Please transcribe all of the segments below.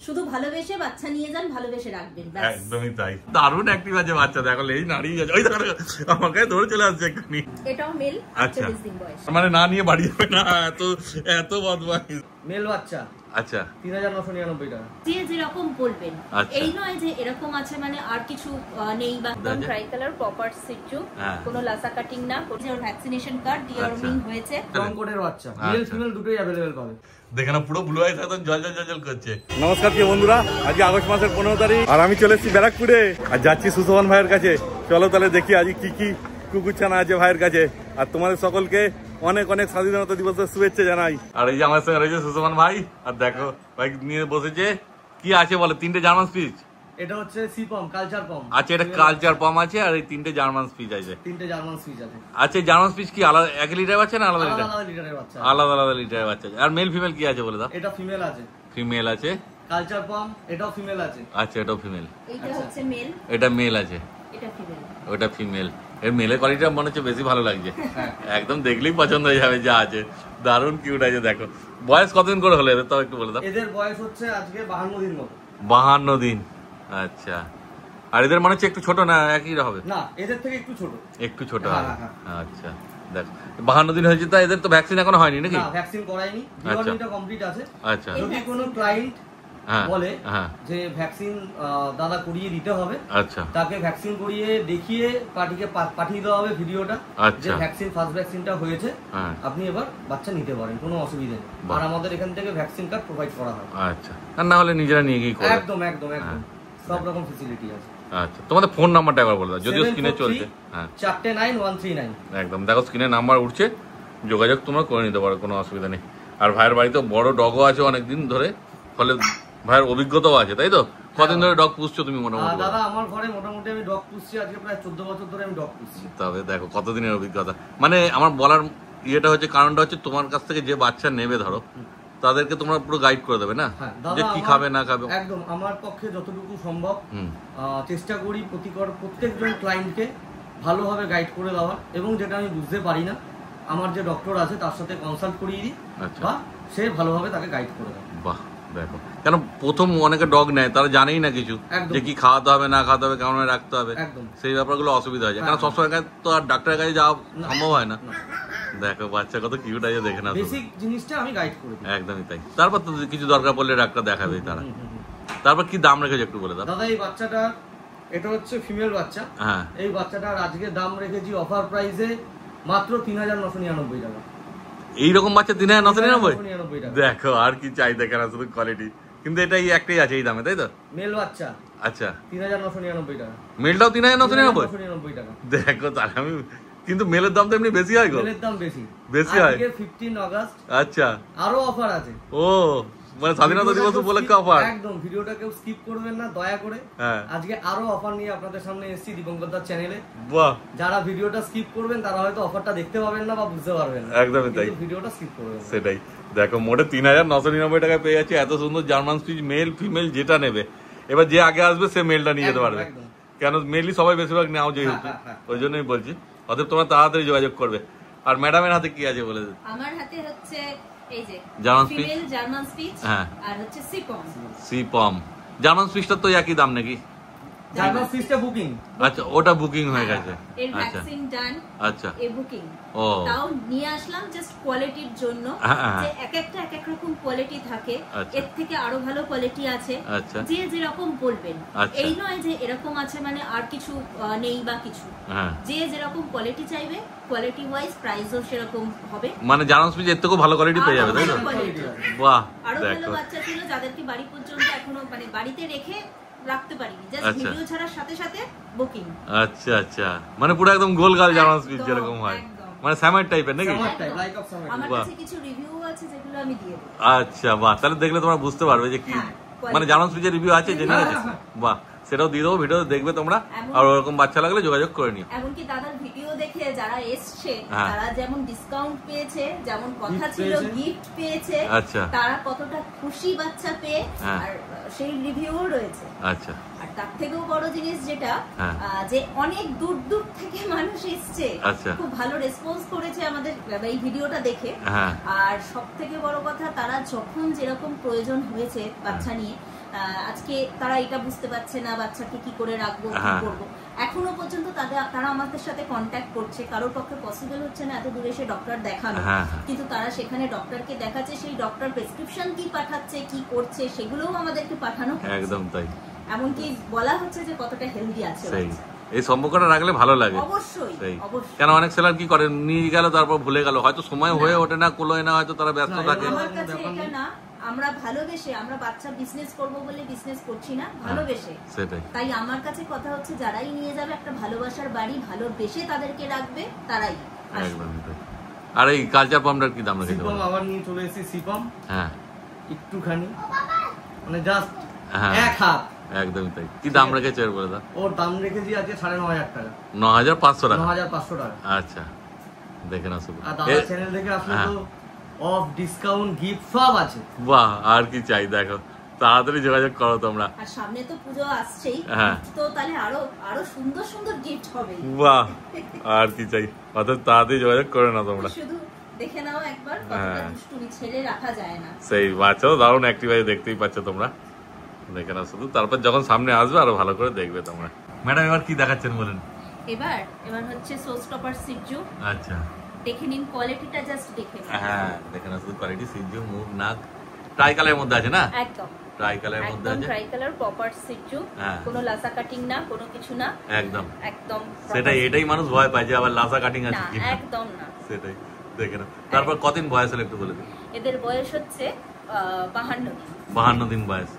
শুধু ভালোবেসে বাচ্চা নিয়ে যান, ভালোবেসে রাখবেন, একদমই তাই। দারুণ অ্যাক্টিভ আছে বাচ্চা, দেখো এই নাড়িয়ে যাচ্ছে, ওই দেখো আমাকে ধরে চলে আসছে এক্ষুনি। এটাও মেল, 48 দিন বয়স। মানে না নিয়ে বাড়ি যাবে না, এত বদমাইশ। মেল বাচ্চা, আচ্ছা 3999 টাকা। যে যেরকম বলবেন, এই নয় যে এরকম আছে মানে আর কিছু নেই। বা ট্রাই কালার প্রপার সিটু, কোনো লাসা কাটিং না, কোনো ভ্যাকসিনেশন কার্ড ডিওর্মিং হয়েছে। লং কোটের বাচ্চা, মেল ফিমেল দুটোই अवेलेबल পাবে। দেখে না পুরো ব্লু আইস একদম জল জল জল করছে। নমস্কার প্রিয় বন্ধুরা, আজকে আগস্ট মাসের 15 তারিখ আর আমি চলে এসেছি ব্যারাকপুরে আর যাচ্ছি সুশোভন ভাইয়ের কাছে। চলো তাহলে দেখি আজ কি কি কুকুরছানা আছে ভাইয়ের কাছে। আর তোমাদের সকলকে অনেক অনেক স্বাধীনতা দিবসের শুভেচ্ছা জানাই। আর এই যে আমার সঙ্গে রয়েছে সুশোভন ভাই, আর দেখো ভাই নিয়ে বসেছে। কি আছে বলে? 3টে জার্মান স্পিচ। এটা হচ্ছে সিপম কালচার পম। আচ্ছা, এটা কালচার পম আছে আর এই 3টে জার্মান স্পিচ আছে। 3টে জার্মান স্পিচ আছে। আচ্ছা, জার্মান স্পিচ কি আলাদা 1 লিটার বাচ্চা না আলাদা লিটার? আলাদা লিটারের বাচ্চা। আলাদা আলাদা লিটারের বাচ্চা। আর মেল ফিমেল কি আছে বলে দাও? এটা ফিমেল আছে। ফিমেল আছে। কালচার পম, এটাও ফিমেল আছে। আচ্ছা, এটাও ফিমেল। এটা হচ্ছে মেল, এটা মেল আছে। এটা ফিমেল, ওটা ফিমেল। এর মেলের কোয়ালিটিটা মনে হচ্ছে বেশি ভালো লাগছে। একদম দেখলেই পছন্দ হয়ে যাবে যা আছে। দারুণ কিউট আছে দেখো। বয়স কতদিন করে হলো এদের, তাও একটু বলে দাও। এদের বয়স হচ্ছে আজকে 52 দিন মতো। 52 দিন। আচ্ছা, আর এদের মনে হচ্ছে একটু ছোট না একই হবে? না, এদের থেকে একটু ছোট। একটু ছোট হবে। আচ্ছা দেখো 52 দিন হয়েছে, তা এদের তো ভ্যাকসিন এখনো হয়নি নাকি? না, ভ্যাকসিন করাইনি, ডিওর্মিংটা কমপ্লিট আছে। আচ্ছা, যদি কোনো ক্লায়েন্ট বলে যে ভ্যাকসিন দাদা করিয়ে দিতে হবে, আচ্ছা, তাকে ভ্যাকসিন করিয়ে দেখিয়ে পার্টিকে পাঠিয়ে দেওয়া হবে ভিডিওটা যে ভ্যাকসিন ফার্স্ট ভ্যাকসিনটা হয়েছে, আপনি এবার বাচ্চা নিতে পারেন, কোনো অসুবিধা নেই। আর আমাদের এখান থেকে ভ্যাকসিন কার্ড প্রোভাইড করা হয়। আচ্ছা, আর না হলে নিজেরা নিয়ে গিয়ে করবে। একদম একদম একদম সব রকম ফ্যাসিলিটি আছে। আচ্ছা, তোমাদের ফোন নাম্বারটা একবার বলে দাও, যদিও স্ক্রিনে চলছে। হ্যাঁ, 49139। একদম দেখো স্ক্রিনে নাম্বার উঠছে, যোগাযোগ তোমরা করে নিতে পারো, কোনো অসুবিধা নেই। আর ভাইয়ের বাড়িতে বড় ডগও আছে অনেকদিন ধরে, ফলে ভাইয়ের অভিজ্ঞতাও আছে, তাই তো? কতদিন ধরে ডগ পুষছো তুমি মোটামুটি? দাদা আমার ঘরে মোটামুটি আমি ডগ পুষছি আজকে প্রায় 14 বছর ধরে আমি ডগ পুষছি। তবে দেখো কতদিনের অভিজ্ঞতা। মানে আমার বলার ইয়েটা হচ্ছে, কারণটা হচ্ছে তোমার কাছ থেকে যে বাচ্চা নেবে ধরো, তাদেরকে তোমরা পুরো গাইড করে দেবে না, যে কি খাবে না খাবে। একদম আমার পক্ষে যতটুকু সম্ভব চেষ্টা করি প্রত্যেকজন ক্লায়েন্টকে ভালোভাবে গাইড করে দেওয়ার, এবং যেটা আমি বুঝতে পারি না আমার যে ডক্টর আছে তার সাথে কনসাল্ট করিয়ে দিই, বা সে ভালোভাবে তাকে গাইড করে দেয়। বাহ দেখো, কেন প্রথম অনেকে ডগ নেয় তারা জানেই না কিছু, যে কি খাওয়াতে হবে না খাওয়াতে হবে, কেমন রাখতে হবে, সেই ব্যাপারগুলো অসুবিধা হয়ে যায়। কারণ সবসময় তো আর ডাক্তারের কাছে যাওয়া সম্ভব হয় না। দেখো বাচ্চা কত কিউট আছে, দেখে না, বেসিক জিনিসটা আমি গাইড করে দিই। একদমই তাই। তারপর তো কিছু দরকার পড়লে ডাক্তার দেখাবে তারা। তারপর কি দাম রেখেছে একটু বলে দাও। দাদা এই বাচ্চাটা, এটা হচ্ছে ফিমেল বাচ্চা। হ্যাঁ, এই বাচ্চাটার আজকে দাম রেখেছি অফার প্রাইসে মাত্র 3999 টাকা। এইরকম বাচ্চা 3999? দেখো আর কি চাই, দেখে না শুধু কোয়ালিটি। কিন্তু এটাই একটাই আছে এই দামে, তাই তো? মেল বাচ্চা। আচ্ছা, 3999 টাকা। মেলটাও 3999? টাকা। দেখো তাহলে আমি, কিন্তু মেলের দাম তো এমনি বেশি হয় গো। মেলের দাম বেশি হয়। আজকে 15 আগস্ট। আচ্ছা, আরো অফার আছে। ও মানে স্বাধীনতা দিবস উপলক্ষে অফার। একদম, ভিডিওটা কেউ স্কিপ করবেন না দয়া করে। আজকে আরো অফার নিয়ে আপনাদের সামনে এসেছি দীপঙ্করদার চ্যানেলে। বাহ, যারা ভিডিওটা স্কিপ করবেন তারা হয়তো অফারটা দেখতে পাবেন না বা বুঝতে পারবেন না। একদমই তাই, ভিডিওটা স্কিপ করবেন। সেটাই দেখো, মোটে 3999 টাকায় পেয়ে যাচ্ছে এত সুন্দর জার্মান স্পিচ, মেল ফিমেল যেটা নেবে। এবার যে আগে আসবে সে মেলটা নিয়ে যেতে পারবে, কেন মেলই সবাই বেশিরভাগ নেওয়া যেহেতু, ওই জন্যই বলছি। অতএব তোমরা তাড়াতাড়ি যোগাযোগ করবে। আর ম্যাডামের হাতে কি আছে বলে? আমার হাতে হচ্ছে এই যে German speech, female German speech, আর হচ্ছে সিপম। সিপম জার্মান স্পিচটা তো একই দাম নাকি? জার্মান স্পিচটা বুকিং। আচ্ছা, ওটা বুকিং হয়ে গেছে। এর ভ্যাকসিন ডান। আচ্ছা, এই বুকিং। ও তাও নিয়ে আসলাম জাস্ট কোয়ালিটির জন্য, যে এক একটা এক এক রকম কোয়ালিটি থাকে, এর থেকে আরো ভালো কোয়ালিটি আছে। যে যেরকম বলবেন, এই নয় যে এরকম আছে মানে আর কিছু নেই বা কিছু। যে যেরকম কোয়ালিটি চাইবে, কোয়ালিটি ওয়াইজ প্রাইসও সেরকম হবে। মানে জার্মান স্পিচ এর থেকেও ভালো কোয়ালিটি পেয়ে যাবে, তাই তো? বাহ, আরো ভালো বাচ্চা ছিল যাদেরকে বাড়ি পর্যন্ত এখনো মানে বাড়িতে রেখে রাখতে পারিনি, জাস্ট ভিডিও ছাড়ার সাথে সাথে বুকিং। আচ্ছা আচ্ছা, মানে পুরো একদম গোলগাল জার্মান স্পিচ যেরকম হয়, মানে স্যামার টাইপের নাকি? আমার কাছে কিছু রিভিউ আছে যেগুলো আমি দিয়ে দেব। আচ্ছা বাহ, তাহলে দেখলে তোমরা বুঝতে পারবে যে কি মানে জার্মান স্পিচের রিভিউ আছে, জেনে গেছে। বাহ, সেটাও দিয়ে দেবো, ভিডিও দেখবে তোমরা। আর ওরকম বাচ্চা লাগলে যোগাযোগ করে নিও। এমনকি দাদার ভিডিও দেখে যারা এসছে তারা যেমন ডিসকাউন্ট পেয়েছে, যেমন কথা ছিল গিফট পেয়েছে, তারা কতটা খুশি বাচ্চা পেয়ে, আর সেই রিভিউও রয়েছে। আচ্ছা, আর তার থেকেও বড় জিনিস যেটা, যে অনেক দূর দূর থেকে মানুষ এসছে, খুব ভালো রেসপন্স করেছে আমাদের এই ভিডিওটা দেখে। আর সব থেকে বড় কথা, তারা যখন যেরকম প্রয়োজন হয়েছে বাচ্চা নিয়ে, আজকে তারা এটা বুঝতে পারছে না বাচ্চাকে কি করে রাখবো, কি করবো। এখনো পর্যন্ত তারা আমাদের সাথে কন্ট্যাক্ট করছে, কারোর পক্ষে পসিবল হচ্ছে না এত দূরে এসে ডক্টর দেখানো, কিন্তু তারা সেখানে ডক্টরকে দেখাচ্ছে, সেই ডক্টর প্রেসক্রিপশন কি পাঠাচ্ছে, কি করছে সেগুলোও আমাদেরকে পাঠানো। একদম তাই। এমনকি বলা হচ্ছে যে কতটা হেলদি আছে। এই সম্পর্কটা রাখলে ভালো লাগে। অবশ্যই। কেন অনেক সেলার কি করে, নিয়ে গেল তারপর ভুলে গেল, হয়তো সময় হয়ে ওঠে না, কোলোয় না, হয়তো তারা ব্যস্ত থাকে। আমার কাছে এটা না, আমরা ভালোবেসে, আমরা বাচ্চা বিজনেস করব বলে বিজনেস করছি না, ভালোবেসে। সেটাই। তাই আমার কাছে কথা হচ্ছে যারাই নিয়ে যাবে একটা ভালোবাসার বাড়ি, ভালোবেসে তাদেরকে রাখবে, তারাই। একদমই তাই। আর এই কালচার পাম্পটার কি দাম রেখেছে? সিপম আবার নিয়ে চলে এসেছি। সিপম হ্যাঁ একটুখানি মানে জাস্ট এক হাত। একদমই তাই। কি দাম রেখেছে এর বলে দাও? ওর দাম রেখেছি আজকে 9500 টাকা। 9500 টাকা? 9500 টাকা। আচ্ছা দেখে না শুধু। আর দাদা চ্যানেল থেকে আসলে তো অফ, ডিসকাউন্ট, গিফট সব আছে। বাহ, আর কি চাই। দেখো তাড়াতাড়ি যোগাযোগ করো তোমরা। আর সামনে তো পুজো আসছেই, তো তাহলে আরো সুন্দর সুন্দর গিফট হবে। বাহ, আর কি চাই। অর্থাৎ তাড়াতাড়ি যোগাযোগ করে না তোমরা। শুধু দেখে নাও একবার, কতটা দুষ্টুমি, ছেড়ে রাখা যায় না। সেই বাচ্চাও দারুণ অ্যাক্টিভ আছে, দেখতেই পাচ্ছ তোমরা। দেখে না শুধু, তারপর যখন সামনে আসবে আরো ভালো করে দেখবে তোমরা। ম্যাডাম এবার কি দেখাচ্ছেন বলেন? এবার হচ্ছে শোস্টপার সিজু। আচ্ছা দেখে নিন, কোয়ালিটিটা জাস্ট দেখে নিন। হ্যাঁ দেখে না শুধু কোয়ালিটি। সিজু, মুখ, নাক ট্রাই কালারের মধ্যে আছে না? একদম ট্রাই কালারের মধ্যে আছে। ট্রাই কালার প্রপার সিজু, কোনো লাসা কাটিং না, কোনো কিছু না। একদম একদম সেটাই। এটাই মানুষ ভয় পায় যে আবার লাসা কাটিং আছে না, একদম না। সেটাই। দেখে না। তারপর কতদিন বয়স হলো একটু বলে দিন। এদের বয়স হচ্ছে 52 দিন। 52 দিন বয়স।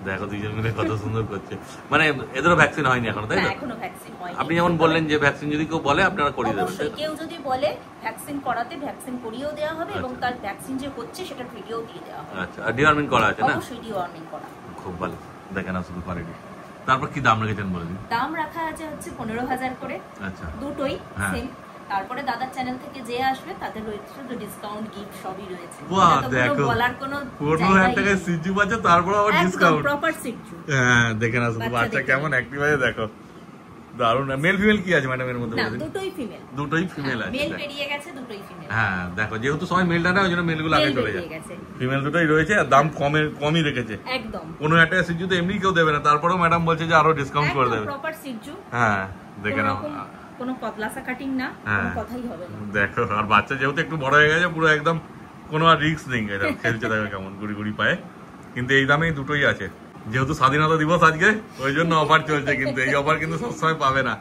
দেখো দুইজন মিলে কত সুন্দর করছে। মানে এদেরও ভ্যাকসিন হয়নি এখনো, তাই তো? এখনো ভ্যাকসিন হয়নি। আপনি যেমন বললেন যে ভ্যাকসিন যদি কেউ বলে আপনারা করিয়ে দেবেন। কেউ যদি বলে ভ্যাকসিন করাতে, ভ্যাকসিন করিয়েও দেওয়া হবে এবং তার ভ্যাকসিন যে হচ্ছে সেটা ভিডিও দিয়ে দেওয়া হবে। আচ্ছা, আর ডিওয়ার্মিং করা আছে না? অবশ্যই ডিওয়ার্মিং করা। খুব ভালো। দেখেন না শুধু কোয়ালিটি। তারপর কি দাম রেখেছেন বলে দিন। দাম রাখা আছে হচ্ছে 15000 করে। আচ্ছা, দুটোই সেম। তারপরে দাদার চ্যানেল থেকে যে আসবে তাদের রয়েছে তো ডিসকাউন্ট, গিফট সবই রয়েছে। বাহ, দেখো বলার কোনো 15000 টাকায় সিজু বাচ্চা, তারপর আবার ডিসকাউন্ট। একদম প্রপার সিজু। হ্যাঁ দেখেন না শুধু বাচ্চা কেমন অ্যাক্টিভ আছে দেখো। দারুণ। মেল ফিমেল কি আছে ম্যাডাম এর মধ্যে? না, দুটোই ফিমেল। দুটোই ফিমেল আছে। মেল বেরিয়ে গেছে, দুটোই ফিমেল। হ্যাঁ দেখো, যেহেতু সবাই মেলটা না, ওইজন্য মেলগুলো আগে চলে যায়। ফিমেল দুটোই রয়েছে আর দাম কমই রেখেছে। একদম। 15000 টাকা সিজু তো এমনি কেউ দেবে না, তারপরেও ম্যাডাম বলছে যে আরো ডিসকাউন্ট করে দেবে। প্রপার সিজু। হ্যাঁ দেখে নাও, কোনো পতলাসা কাটিং না, কোনো কথাই হবে না। দেখো, আর বাচ্চা যেহেতু একটু বড় হয়ে গেছে, পুরো একদম কোনো আর রিস্ক নেই। এটা খেলছে দেখো কেমন গুড়ি গুড়ি পায়ে। কিন্তু এই দামেই দুটোই আছে। যেহেতু স্বাধীনতা দিবস আজকে, ওই জন্য অফার চলছে, কিন্তু এই অফার কিন্তু সবসময় পাবে না।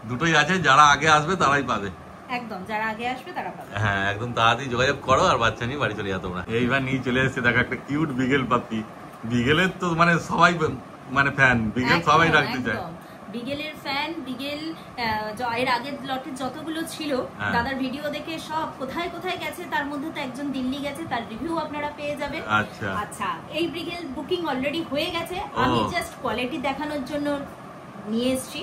দুটোই আছে, যারা আগে আসবে তারাই পাবে। একদম, যারা আগে আসবে তারা পাবে। হ্যাঁ একদম তাড়াতাড়ি যোগাযোগ করো আর বাচ্চা নিয়ে বাড়ি চলে যাও তোমরা। এইবার নিয়ে চলে এসেছে দেখো একটা কিউট বিগেল পাপি। বিগেলের তো মানে সবাই মানে ফ্যান, বিগেল সবাই রাখতে চায়। বিগেলের ফ্যান। বিগেল এর আগের লটের যতগুলো ছিল দাদার ভিডিও দেখে সব কোথায় কোথায় গেছে, তার মধ্যে তো একজন দিল্লি গেছে, তার রিভিউ আপনারা পেয়ে যাবেন। আচ্ছা আচ্ছা, এই বিগেল বুকিং অলরেডি হয়ে গেছে। আমি জাস্ট কোয়ালিটি দেখানোর জন্য নিয়ে এসেছি।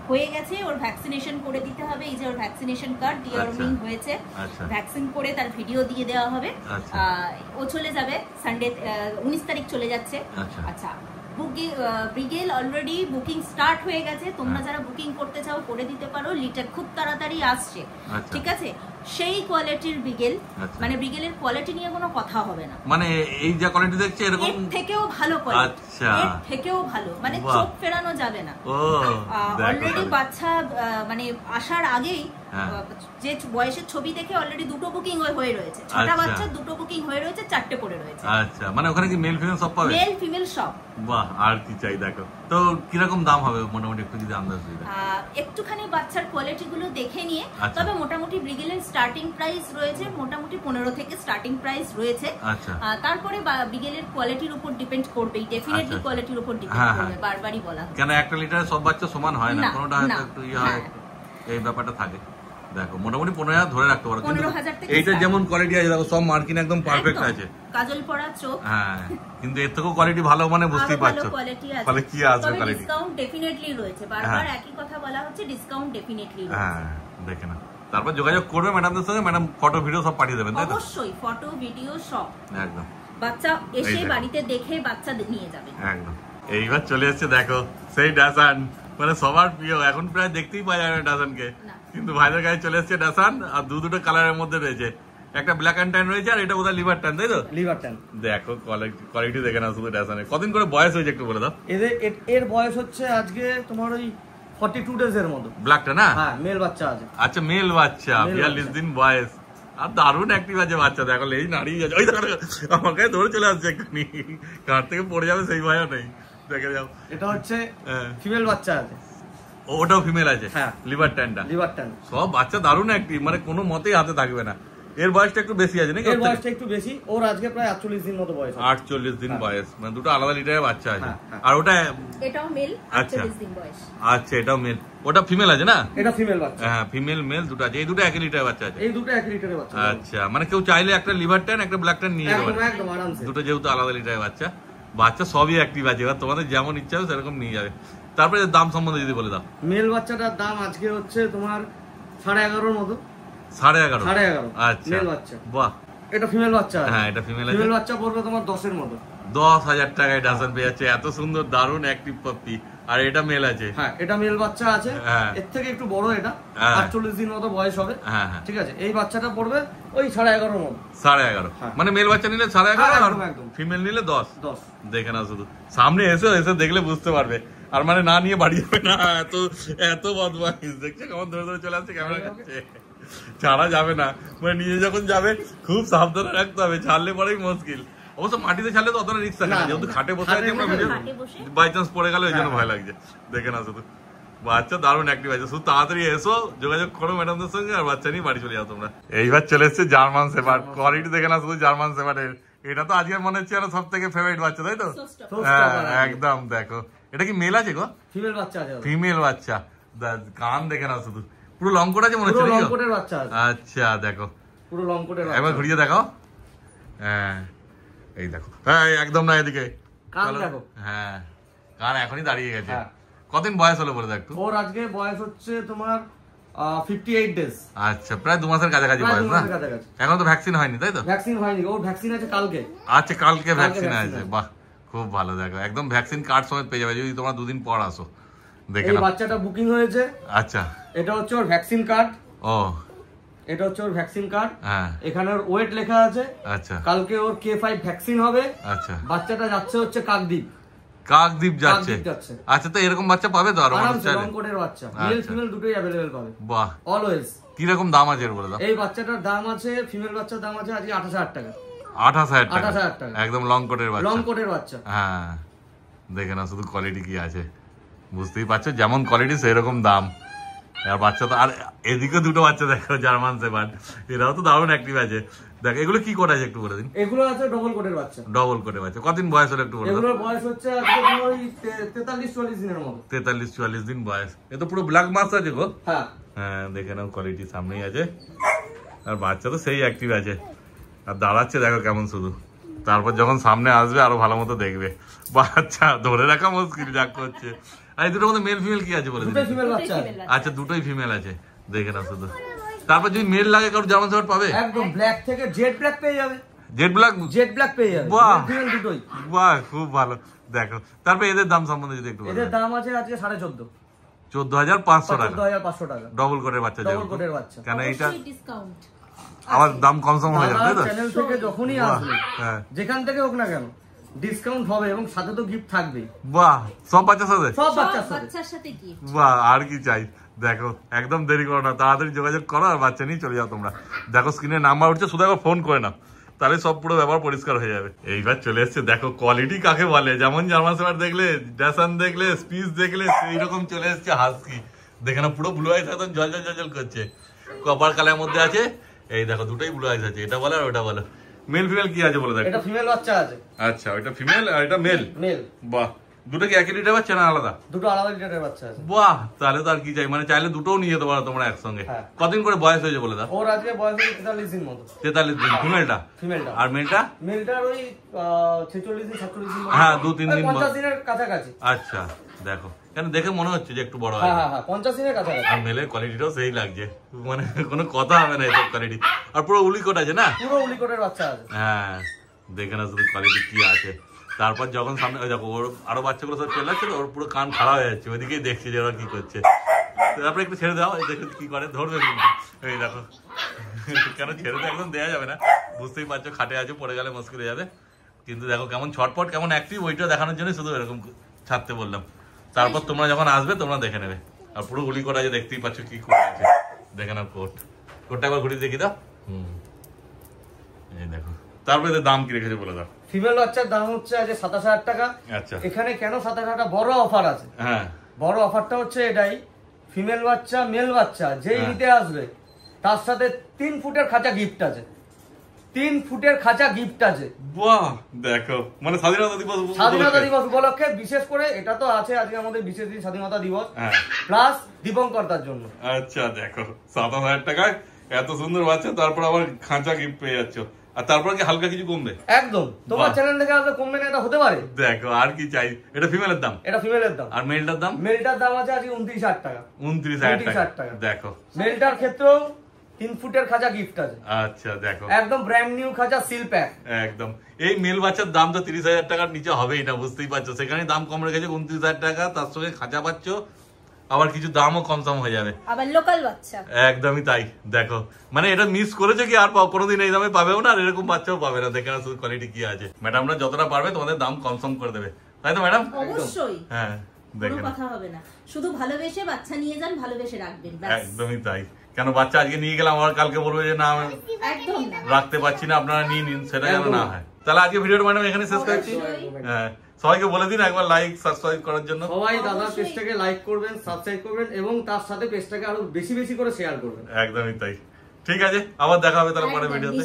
হয়ে গেছে, ওর ভ্যাকসিনেশন করে দিতে হবে। এই যে ওর ভ্যাকসিনেশন কার্ড, ডিওয়ার্মিং হয়েছে, ভ্যাকসিন করে তার ভিডিও দিয়ে দেওয়া হবে। ও চলে যাবে সানডে 19 তারিখ চলে যাচ্ছে। আচ্ছা, ব্রিগেল অলরেডি বুকিং স্টার্ট হয়ে গেছে। তোমরা যারা বুকিং করতে চাও করে দিতে পারো, লিটার খুব তাড়াতাড়ি আসছে। ঠিক আছে, সেই কোয়ালিটির ব্রিগেল, মানে ব্রিগেলের কোয়ালিটি নিয়ে কোনো কথা হবে না। মানে এই যে কোয়ালিটি দেখছি এরকম এর থেকেও ভালো কোয়ালিটি। আচ্ছা, এর থেকেও ভালো, মানে চোখ ফেরানো যাবে না। অলরেডি বাচ্চা মানে আসার আগেই যে বয়সের ছবি দেখে অলরেডি দুটো বুকিং হয়ে রয়েছে। ছটা বাচ্চা, দুটো বুকিং হয়ে রয়েছে, 4টে পড়ে রয়েছে। আচ্ছা, মানে ওখানে কি মেল ফিমেল সব পাবে? মেল ফিমেল সব। বাহ, আর কি চাই। দেখো তো কিরকম দাম হবে মোটামুটি একটু যদি আন্দাজ দিই। একটুখানি বাচ্চার কোয়ালিটি গুলো দেখে নিয়ে, তবে মোটামুটি ব্রিগেলের স্টার্টিং প্রাইস রয়েছে মোটামুটি 15 থেকে স্টার্টিং প্রাইস রয়েছে। তারপরে ব্রিগেলের কোয়ালিটির উপর ডিপেন্ড করবে, ডেফিনেটলি কোয়ালিটির উপর ডিপেন্ড করবে। বারবারই বলা হয়, কেন 1 লিটারে সব বাচ্চা সমান হয় না, কোনোটা হয়তো একটু হয়, এই ব্যাপারটা থাকে। দেখো মোটামুটি 15,000 ধরে রাখতে পারো। কিন্তু এইটা যেমন কোয়ালিটি আছে দেখো, সব মার্কিং একদম পারফেক্ট আছে, কাজল পড়া চোখ। হ্যাঁ, কিন্তু এর থেকেও কোয়ালিটি ভালো, মানে বুঝতেই পারছো তাহলে কি আছে কোয়ালিটি। ডিসকাউন্ট ডেফিনেটলি রয়েছে, বারবার একই কথা বলা হচ্ছে, ডিসকাউন্ট ডেফিনেটলি রয়েছে। হ্যাঁ দেখে না, তারপর যোগাযোগ করবে ম্যাডামদের সঙ্গে, ম্যাডাম ফটো ভিডিও সব পাঠিয়ে দেবেন, তাই তো? অবশ্যই, ফটো ভিডিও সব একদম। বাচ্চা এসে বাড়িতে দেখে বাচ্চা নিয়ে যাবে। একদম। এইবার চলে এসেছে দেখো সেই ডাসান, মানে সবার প্রিয়। এখন প্রায় দেখতেই পাওয়া যায় না ডাসানকে, কিন্তু ভাইদের গায়ে চলে এসেছে ডাসান, আর দুটো কালারের মধ্যে রয়েছে। একটা ব্ল্যাক অ্যান্ড ট্যান রয়েছে, আর এটা বোধহয় লিভার ট্যান, তাই তো? Liver tan. দেখো কোয়ালিটি দেখে না শুধু ড্যাসানের। কদিন করে বয়স হয়েছে একটু বলে দাও। এর বয়স হচ্ছে আজকে তোমার ওই 42 ডেজ এর মতো। ব্ল্যাকটা না? হ্যাঁ, মেল বাচ্চা আছে। আচ্ছা, মেল বাচ্চা, 42 দিন বয়স। আর দারুণ অ্যাক্টিভ আছে বাচ্চা, দেখো এই নাড়িয়ে যাচ্ছে। ওই দেখো আমার কাছে ধরে চলে আসছে, এক্ষুনি কার থেকে পড়ে যাবে সেই ভয়ও নেই। দেখে যাও, এটা হচ্ছে ফিমেল বাচ্চা আছে। ওটাও ফিমেল আছে? হ্যাঁ, লিভার ট্যানটা। Liver tan. সব বাচ্চা দারুণ অ্যাক্টিভ, মানে কোনো মতেই হাতে থাকবে না। এর বয়সটা একটু বেশি আছে নাকি? এর বয়সটা একটু বেশি, ওর আজকে প্রায় 48 দিন মতো বয়স। 48 দিন বয়স, মানে দুটো আলাদা লিটারের বাচ্চা আছে। আর ওটা এটাও মেল, 48 দিন বয়স। আচ্ছা, এটাও মেল। ওটা ফিমেল আছে না? এটা ফিমেল বাচ্চা। হ্যাঁ, ফিমেল মেল দুটো আছে। এই দুটো একই লিটারের বাচ্চা আছে? এই দুটো একই লিটারের বাচ্চা। আচ্ছা, মানে কেউ চাইলে একটা লিভার ট্যান একটা ব্ল্যাক ট্যান নিয়ে যাবে একদম আরামসে। দুটো যেহেতু আলাদা লিটারের বাচ্চা, বাচ্চা সবই অ্যাক্টিভ আছে। এবার তোমাদের যেমন ইচ্ছা হবে সেরকম নিয়ে যাবে। তারপরে দাম সম্বন্ধে যদি বলে দাও। মেল বাচ্চাটার দাম আজকে হচ্ছে তোমার 11.5 মতো। 11.5? আচ্ছা, মেল বাচ্চা। বাহ। এটা ফিমেল বাচ্চা। হ্যাঁ, এটা ফিমেল আছে। ফিমেল বাচ্চা পড়বে তোমার 10 এর মতো। 10,000 টাকায় ডাজন পেয়ে যাচ্ছে, এত সুন্দর দারুণ অ্যাক্টিভ পাপ্পি। আর এটা মেল আছে? হ্যাঁ, এটা মেল বাচ্চা আছে। এর থেকে একটু বড়, এটা 48 দিন মতো বয়স হবে। হ্যাঁ, ঠিক আছে। এই বাচ্চাটা পড়বে ওই 11.5 মতো। 11.5? মানে মেল বাচ্চা নিলে 11.5 আর ফিমেল নিলে 10। দেখে না শুধু, সামনে এসে দেখলে বুঝতে পারবে। আর মানে না নিয়ে বাড়ি যাবে না, এত বদমাইশ। দেখছে কেমন ধরে ধরে চলে আসছে ক্যামেরা কাছে, ছাড়া যাবে না। মানে নিজে যখন যাবে খুব সাবধানে রাখতে হবে, ছাড়লে পরেই মুশকিল। অবশ্য মাটিতে ছাড়লে তো অতটা রিস্ক থাকে না, যেহেতু খাটে বসে আছে আমরা, ভিডিও বাই চান্স পড়ে গেলে ওই জন্য ভয় লাগছে। দেখে না শুধু, বাচ্চা দারুণ অ্যাক্টিভ আছে। শুধু তাড়াতাড়ি এসো, যোগাযোগ করো ম্যাডামদের সঙ্গে, আর বাচ্চা নিয়ে বাড়ি চলে যাও তোমরা। এইবার চলে এসছে জার্মান শেপার্ড। কোয়ালিটি দেখে না শুধু জার্মান শেপার্ডের। এটা তো আজকে মনে হচ্ছে সব থেকে ফেভারিট বাচ্চা, তাই তো? হ্যাঁ, একদম। দেখো, এটা কি মেল আছে গো? ফিমেল বাচ্চা আছে। ফিমেল বাচ্চা। কান দেখে না শুধু, পুরো লং কোট আছে মনে হচ্ছে। লং কোটের বাচ্চা আছে। আচ্ছা, দেখো পুরো লং কোটের। একবার ঘুরিয়ে দেখাও। হ্যাঁ, এই দেখো। হ্যাঁ, একদম না, এদিকে কান দেখো। হ্যাঁ, কান এখনই দাঁড়িয়ে গেছে। কদিন বয়স হলো বলে দেখো? ওর আজকে বয়স হচ্ছে তোমার 58 ডেজ। আচ্ছা, প্রায় 2 মাসের কাছাকাছি বয়স না? এখন তো ভ্যাকসিন হয়নি, তাই তো? ভ্যাকসিন হয়নি, ওর ভ্যাকসিন আছে কালকে। আচ্ছা, কালকে ভ্যাকসিন আছে। বাহ, খুব ভালো। দেখো, একদম ভ্যাকসিন কার্ড সমেত পেয়ে যাবে যদি তোমরা 2 দিন পর আসো। দেখে এই বাচ্চাটা বুকিং হয়েছে। আচ্ছা, এটা হচ্ছে ওর ভ্যাকসিন কার্ড। ও, এটা হচ্ছে ওর ভ্যাকসিন কার্ড। হ্যাঁ, এখানে ওর ওয়েট লেখা আছে। আচ্ছা, কালকে ওর K5 ভ্যাকসিন হবে। আচ্ছা, বাচ্চাটা যাচ্ছে হচ্ছে কাকদ্বীপ যাচ্ছে। আচ্ছা, তো এরকম বাচ্চা পাবে তো আরো মানুষ চাইলে? লং কোটের বাচ্চা, মেল ফিমেল দুটোই अवेलेबल পাবে। বাহ, অলওয়েজ। কি রকম দাম আছে এর বলে দাও? এই বাচ্চাটার দাম আছে, ফিমেল বাচ্চার দাম আছে আজকে 28,000 টাকা। 28,000 টাকা? একদম লং কোটের বাচ্চা। লং কোটের বাচ্চা। হ্যাঁ, দেখে না শুধু কোয়ালিটি কি আছে, বুঝতেই পারছো। যেমন কোয়ালিটি সেরকম দাম। আর বাচ্চা তো, আর এদিকে দুটো বাচ্চা দেখো জার্মান শেপার্ড, এরাও তো দারুণ অ্যাক্টিভ আছে। দেখো, এগুলো কি কোট আছে একটু বলে দিন। এগুলো আছে ডবল কোটের বাচ্চা। ডবল কোটের বাচ্চা। কদিন বয়স হলো একটু বলে দাও। এগুলোর বয়স হচ্ছে আজকে ওই 43-44 দিনের মতো। 43-44 দিন বয়স। এ তো পুরো ব্ল্যাক মাস আছে গো। হ্যাঁ, হ্যাঁ, দেখে নাও, কোয়ালিটি সামনেই আছে। আর বাচ্চা তো সেই অ্যাক্টিভ আছে, আর দাঁড়াচ্ছে দেখো কেমন শুধু। তারপর যখন সামনে আসবে আরো ভালো মতো দেখবে। বাচ্চা ধরে রাখা মুশকিল যা করছে। আর এই দুটোর মধ্যে মেল ফিমেল কি আছে বলে দিন। আচ্ছা, দুটোই ফিমেল আছে। দেখে না শুধু। তারপর যদি মেল লাগে কারো জার্মান শেপার্ড পাবে? একদম ব্ল্যাক থেকে জেড ব্ল্যাক পেয়ে যাবে। জেড ব্ল্যাক পেয়ে যাবে। বাহ, ফিমেল দুটোই। বাহ, খুব ভালো। দেখো, তারপর এদের দাম সম্বন্ধে যদি একটু বলেন। এদের দাম আছে আজকে 14.5। 14,500 টাকা? 14,500 টাকা। ডবল কোটের বাচ্চা। ডবল কোটের বাচ্চা। কেন এইটা ডিসকাউন্ট আবার দাম কম সম হয়ে যাবে, তাই তো? চ্যানেল থেকে যখনই আসবে, যেখান থেকে হোক না কেন, ডিসকাউন্ট হবে এবং সাথে তো গিফট থাকবে। বাহ, সব বাচ্চার সাথে? সব বাচ্চার সাথে গিফট। বাহ, আর কি চাই। দেখো, একদম দেরি করো না, তাড়াতাড়ি যোগাযোগ করো আর বাচ্চা নিয়ে চলে যাও তোমরা। দেখো, স্ক্রিনে নাম্বার উঠছে, শুধু একবার ফোন করে নাও, তাহলে সব পুরো ব্যাপার পরিষ্কার হয়ে যাবে। এইবার চলে এসছে, দেখো কোয়ালিটি কাকে বলে। যেমন জার্মান শেপার্ড দেখলে, ড্যাসান দেখলে, স্পিচ দেখলে, সেইরকম চলে এসছে হাস্কি। দেখে না, পুরো ব্লু আইস একদম জল করছে, কপার কালারের মধ্যে আছে। এই দেখো, দুটোই ব্লু আইস আছে, এটা বলো আর ওটা বলো। মেল ফিমেল কি আছে বলে দেখো। এটা ফিমেল বাচ্চা আছে। আচ্ছা, ওইটা ফিমেল আর এটা মেল। বাহ, দুটো কি একই লিটার বাচ্চা না আলাদা? দুটো আলাদা লিটারের বাচ্চা আছে। বাহ, তাহলে তো আর কি চাই, মানে চাইলে দুটোও নিয়ে যেতে পারো তোমরা একসঙ্গে। কদিন করে বয়স হয়েছে বলে দাও? ওর আজকে বয়স হচ্ছে 43 দিন মতো। 43 দিন। ফিমেলটা? আর মেলটা? মেলটার ওই 46 দিন 47 দিন। হ্যাঁ, 2-3 দিন। 50 দিনের কাছাকাছি। আচ্ছা, দেখো, কেন দেখে মনে হচ্ছে যে একটু বড় হয়। হ্যাঁ, 50 দিনের কাছাকাছি। আর মেলের কোয়ালিটিটাও সেই লাগছে, মানে কোনো কথা হবে না এসব কোয়ালিটি। আর পুরো উলিকোট আছে না? পুরো উলিকোটের বাচ্চা আছে। হ্যাঁ, দেখে না শুধু কোয়ালিটি কি আছে। তারপর যখন সামনে দেখো, ওর আরো বাচ্চাগুলো সব চলে যাচ্ছে, ওর পুরো কান খারাপ হয়ে যাচ্ছে, ওইদিকেই দেখছি যে ওরা কি করছে। তারপরে একটু ছেড়ে দাও, দেখো কি করে, ধরবে কিন্তু। এই দেখো, কেন ছেড়ে তো একদম দেওয়া যাবে না, বুঝতেই পারছো খাটে আছে, পড়ে গেলে মুশকিল হয়ে যাবে। কিন্তু দেখো কেমন ছটপট, কেমন অ্যাক্টিভ, ওইটা দেখানোর জন্য শুধু এরকম ছাড়তে বললাম। তারপর তোমরা যখন আসবে তোমরা দেখে নেবে। আর পুরো গুলি করা আছে, দেখতেই পাচ্ছ কি কোট আছে, দেখে নাও কোটটা একবার ঘুরিয়ে দেখি দাও। এই দেখো, তারপরে দাম কি রেখেছে বলে দাও। ফিমেল বাচ্চার দাম হচ্ছে আজ 27,000 টাকা। আচ্ছা, এখানে কেন 27,000 বড় অফার আছে? হ্যাঁ, বড় অফারটা হচ্ছে এটাই, ফিমেল বাচ্চা মেল বাচ্চা যেই নিতে আসবে তার সাথে 3 ফুটের খাঁচা গিফট আছে। 3 ফুটের খাঁচা গিফট আছে। বাহ, দেখো মানে স্বাধীনতা দিবস উপলক্ষে বিশেষ করে এটা তো আছে আজকে আমাদের বিশেষ দিন স্বাধীনতা দিবস, প্লাস দীপঙ্করতার জন্য। আচ্ছা দেখো, 7,000 টাকায় এত সুন্দর বাচ্চা, তারপর আবার খাঁচা গিফট পেয়ে যাচ্ছ। আর তারপর কি হালকা কিছু কমবে? একদম, তোমার চ্যানেল থেকে আসলে কমবে না, এটা হতে পারে। দেখো আর কি চাই। এটা ফিমেলের দাম, এটা ফিমেলের দাম। আর মেলটার দাম? মেলটার দাম আছে আজকে 29,000 টাকা। 29,000 টাকা। দেখো মেলটার ক্ষেত্রেও 3 ফুটের খাঁচা গিফট আছে। আচ্ছা দেখো, একদম ব্র্যান্ড নিউ খাঁচা, সিল প্যাক একদম। এই মেল বাচ্চার দাম তো 30,000 টাকার নিচে হবেই না, বুঝতেই পারছো। সেখানে দাম কম রেখেছে 29,000 টাকা, তার সঙ্গে খাঁচা পাচ্ছ, আবার কিছু দামও কম হয়ে যাবে, আবার লোকাল বাচ্চা। একদমই তাই। দেখো মানে এটা মিস করেছে কি আর কোনোদিন এই দামে পাবেও না, আর এরকম বাচ্চাও পাবে না। দেখে না শুধু কোয়ালিটি কি আছে। ম্যাডামরা যতটা পারবে তোমাদের দাম কম করে দেবে, তাই তো ম্যাডাম? অবশ্যই। হ্যাঁ, কোনো কথা হবে না, শুধু ভালোবেসে বাচ্চা নিয়ে যান, ভালোবেসে রাখবেন, ব্যাস। একদমই তাই। কেন বাচ্চা আজকে নিয়ে গেলাম আবার কালকে বলবে যে না একদম না, রাখতে পারছি না, আপনারা নিয়ে নিন, সেটা যেন না হয়। তাহলে আজকে ভিডিওটা ম্যাডাম এখানে শেষ করছি। হ্যাঁ, সবাইকে বলে দিন একবার লাইক সাবস্ক্রাইব করার জন্য। সবাই দাদার পেজটাকে লাইক করবেন, সাবস্ক্রাইব করবেন এবং তার সাথে পেজটাকে আরো বেশি করে শেয়ার করবেন। একদমই তাই। ঠিক আছে, আবার দেখা হবে তাহলে পরে ভিডিওতে।